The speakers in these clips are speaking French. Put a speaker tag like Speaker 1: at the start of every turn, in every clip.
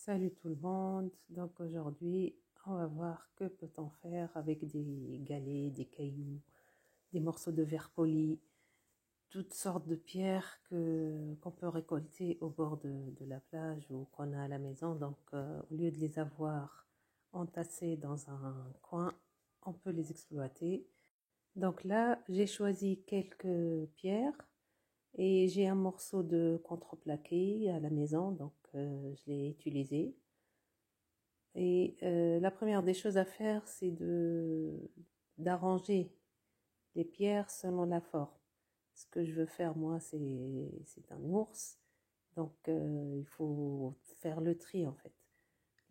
Speaker 1: Salut tout le monde. Donc aujourd'hui, on va voir que peut-on faire avec des galets, des cailloux, des morceaux de verre poli, toutes sortes de pierres qu'on peut récolter au bord de la plage ou qu'on a à la maison. Donc au lieu de les avoir entassés dans un coin, on peut les exploiter. Donc là, j'ai choisi quelques pierres et j'ai un morceau de contreplaqué à la maison, donc je l'ai utilisé. Et la première des choses à faire, c'est d'arranger les pierres selon la forme. Ce que je veux faire, moi, c'est un ours. Donc, il faut faire le tri, en fait.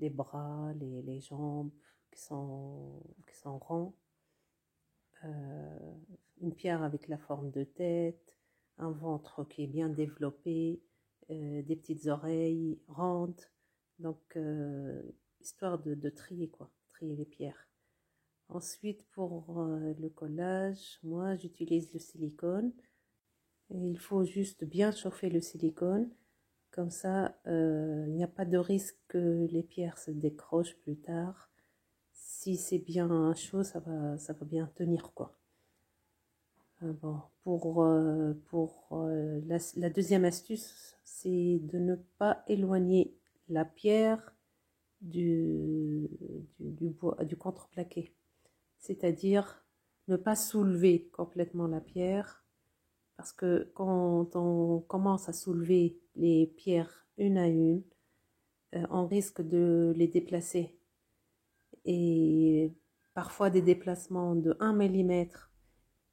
Speaker 1: Les bras, les jambes qui sont ronds. Une pierre avec la forme de tête. Un ventre qui est bien développé. Des petites oreilles rondes. Donc, histoire de trier, quoi. Trier les pierres. Ensuite, pour le collage, moi, j'utilise le silicone. Et il faut juste bien chauffer le silicone. Comme ça, il n'y a pas de risque que les pierres se décrochent plus tard. Si c'est bien chaud, ça va bien tenir, quoi. Bon, la deuxième astuce, c'est de ne pas éloigner la pierre du contreplaqué. C'est-à-dire ne pas soulever complètement la pierre, parce que quand on commence à soulever les pierres une à une, on risque de les déplacer. Et parfois des déplacements de 1 millimètre,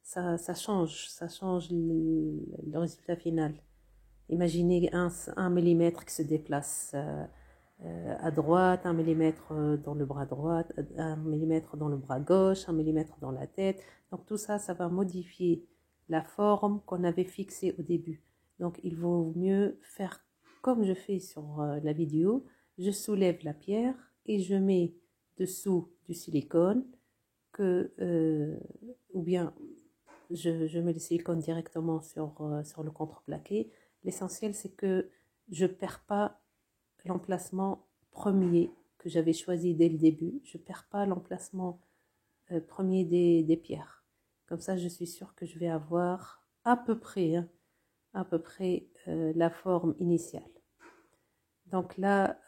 Speaker 1: ça change le résultat final. Imaginez un millimètre qui se déplace à droite, 1 millimètre dans le bras droit, 1 millimètre dans le bras gauche, 1 millimètre dans la tête. Donc tout ça, ça va modifier la forme qu'on avait fixée au début. Donc il vaut mieux faire comme je fais sur la vidéo. Je soulève la pierre et je mets dessous du silicone ou bien je mets le silicone directement sur le contreplaqué. L'essentiel, c'est que je ne perds pas l'emplacement premier que j'avais choisi dès le début. Je ne perds pas l'emplacement premier des pierres. Comme ça, je suis sûre que je vais avoir à peu près la forme initiale. Donc là,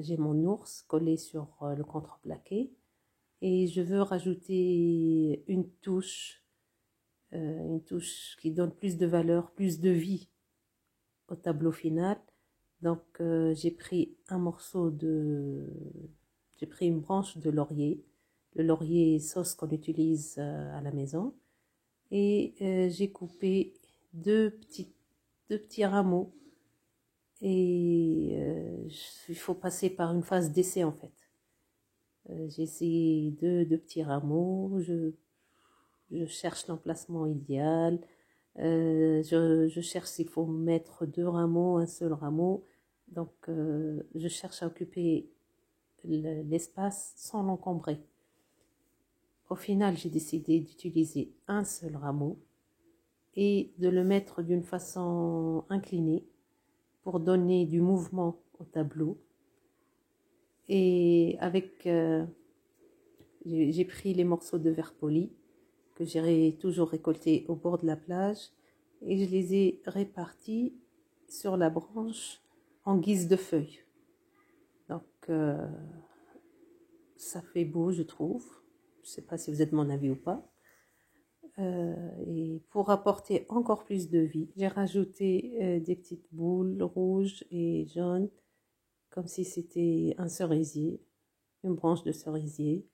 Speaker 1: j'ai mon ours collé sur le contreplaqué et je veux rajouter une touche qui donne plus de valeur, plus de vie au tableau final. Donc j'ai pris j'ai pris une branche de laurier, le laurier sauce qu'on utilise à la maison, et j'ai coupé deux petits rameaux. Et il faut passer par une phase d'essai en fait. J'ai essayé deux petits rameaux, je cherche l'emplacement idéal. Je cherche s'il faut mettre deux rameaux, un seul rameau. Donc, je cherche à occuper l'espace sans l'encombrer. Au final, j'ai décidé d'utiliser un seul rameau et de le mettre d'une façon inclinée pour donner du mouvement au tableau. Et j'ai pris les morceaux de verre poli que j'ai toujours récoltés au bord de la plage et je les ai répartis sur la branche en guise de feuilles. Donc ça fait beau, je trouve. Je ne sais pas si vous êtes de mon avis ou pas. Et pour apporter encore plus de vie, j'ai rajouté des petites boules rouges et jaunes, comme si c'était un cerisier, une branche de cerisier.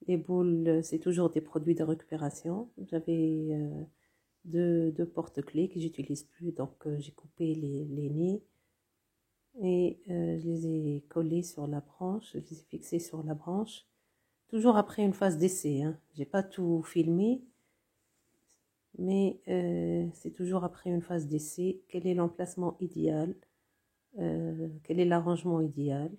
Speaker 1: Les boules, c'est toujours des produits de récupération. J'avais deux porte-clés que j'utilise plus, donc j'ai coupé les nez et je les ai collés sur la branche, je les ai fixés sur la branche, toujours après une phase d'essai. J'ai pas tout filmé, mais c'est toujours après une phase d'essai. Quel est l'emplacement idéal? Quel est l'arrangement idéal?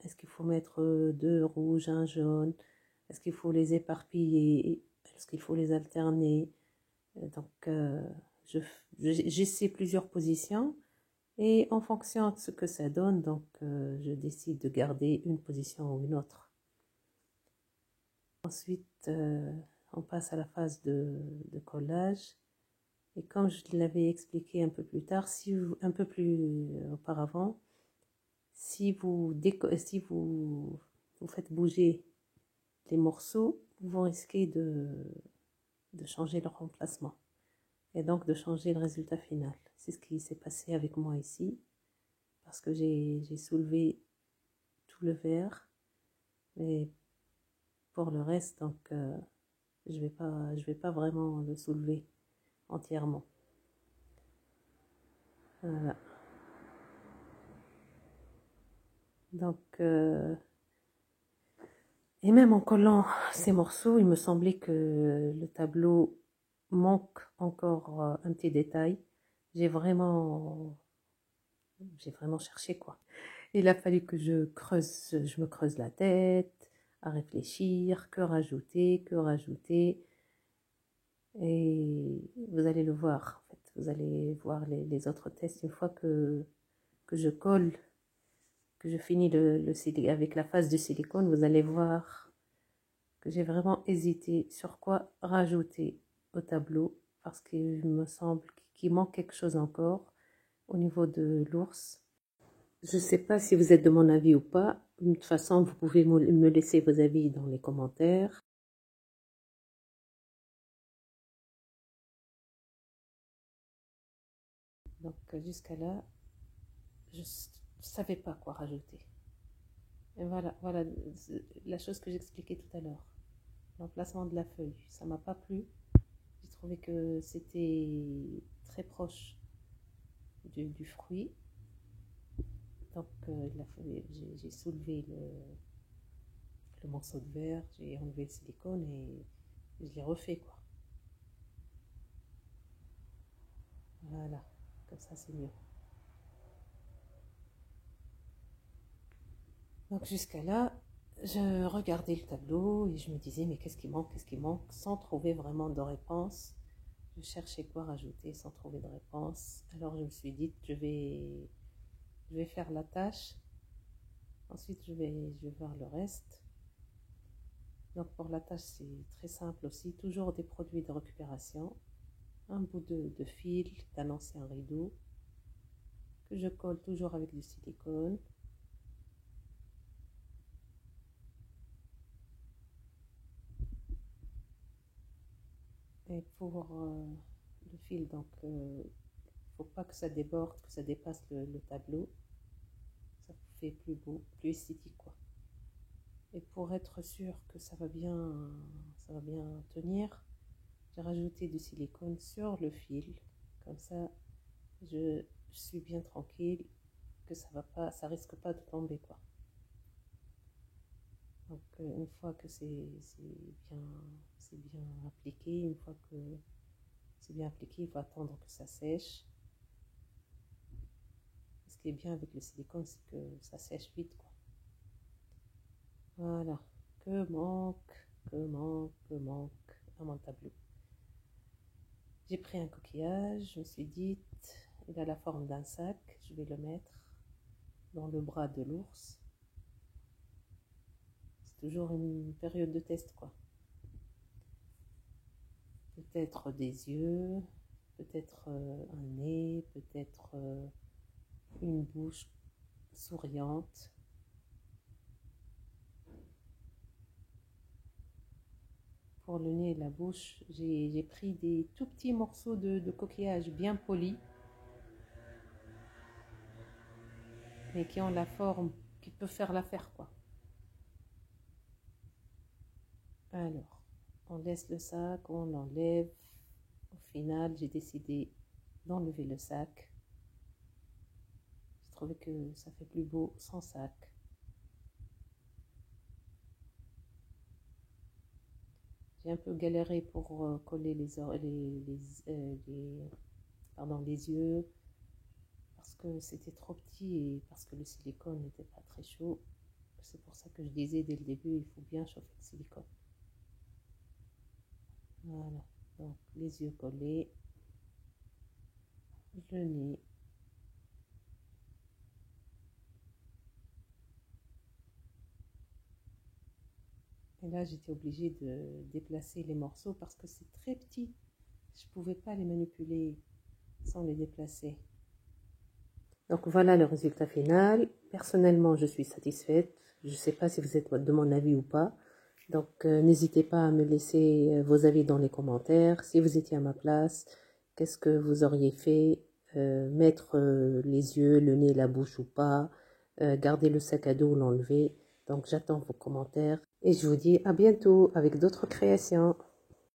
Speaker 1: Est-ce qu'il faut mettre deux rouges, un jaune? Est-ce qu'il faut les éparpiller? Est-ce qu'il faut les alterner? Donc, j'essaie plusieurs positions Et en fonction de ce que ça donne, donc je décide de garder une position ou une autre. Ensuite, on passe à la phase de collage. Et comme je l'avais expliqué un peu plus tard, un peu plus auparavant, si vous faites bouger les morceaux, vous risquez de changer leur emplacement et donc de changer le résultat final. C'est ce qui s'est passé avec moi ici, parce que j'ai soulevé tout le verre, mais pour le reste, donc je vais pas vraiment le soulever entièrement. Voilà. Donc, et même en collant ces morceaux, il me semblait que le tableau manque encore un petit détail. J'ai vraiment, j'ai vraiment cherché quoi. Il a fallu que je me creuse la tête à réfléchir, que rajouter, que rajouter. Et vous allez le voir, en fait. Vous allez voir les autres tests une fois que je colle, que je finis avec la phase de silicone. Vous allez voir que j'ai vraiment hésité sur quoi rajouter au tableau parce qu'il me semble qu'il manque quelque chose encore au niveau de l'ours. Je ne sais pas si vous êtes de mon avis ou pas. De toute façon, vous pouvez me laisser vos avis dans les commentaires. Donc jusqu'à là, je ne savais pas quoi rajouter. Et voilà la chose que j'expliquais tout à l'heure. L'emplacement de la feuille, ça m'a pas plu. J'ai trouvé que c'était très proche du fruit. Donc j'ai soulevé le morceau de verre, j'ai enlevé le silicone et je l'ai refait quoi. Voilà, comme ça c'est mieux. Donc jusqu'à là, je regardais le tableau et je me disais mais qu'est-ce qui manque, sans trouver vraiment de réponse. Je cherchais quoi rajouter sans trouver de réponse. Alors je me suis dit je vais faire la tâche. Ensuite je vais voir le reste. Donc pour la tâche c'est très simple aussi, toujours des produits de récupération. Un bout de fil d'un ancien rideau que je colle toujours avec du silicone. Et pour le fil, donc faut pas que ça déborde, que ça dépasse le tableau. Ça fait plus beau, plus esthétique quoi. Et pour être sûr que ça va bien tenir, j'ai rajouté du silicone sur le fil. Comme ça, je suis bien tranquille que ça risque pas de tomber quoi. Donc une fois que c'est bien appliqué, une fois que c'est bien appliqué, il faut attendre que ça sèche. Ce qui est bien avec le silicone, c'est que ça sèche vite quoi. Voilà. Que manque à mon tableau. J'ai pris un coquillage, je me suis dit, il a la forme d'un sac, je vais le mettre dans le bras de l'ours. C'est toujours une période de test quoi. Peut-être des yeux, peut-être un nez, peut-être une bouche souriante. Pour le nez et la bouche, j'ai pris des tout petits morceaux de coquillage bien polis, mais qui ont la forme, qui peut faire l'affaire quoi. Alors, on laisse le sac, on l'enlève. Au final, j'ai décidé d'enlever le sac. J'ai trouvé que ça fait plus beau sans sac. J'ai un peu galéré pour coller les yeux parce que c'était trop petit et parce que le silicone n'était pas très chaud. C'est pour ça que je disais dès le début, il faut bien chauffer le silicone. Voilà, donc les yeux collés, le nez, Et là, j'étais obligée de déplacer les morceaux parce que c'est très petit. Je ne pouvais pas les manipuler sans les déplacer. Donc voilà le résultat final. Personnellement, je suis satisfaite. Je ne sais pas si vous êtes de mon avis ou pas. Donc n'hésitez pas à me laisser vos avis dans les commentaires. Si vous étiez à ma place, qu'est-ce que vous auriez fait? Mettre les yeux, le nez, la bouche ou pas? Garder le sac à dos ou l'enlever? Donc j'attends vos commentaires et je vous dis à bientôt avec d'autres créations.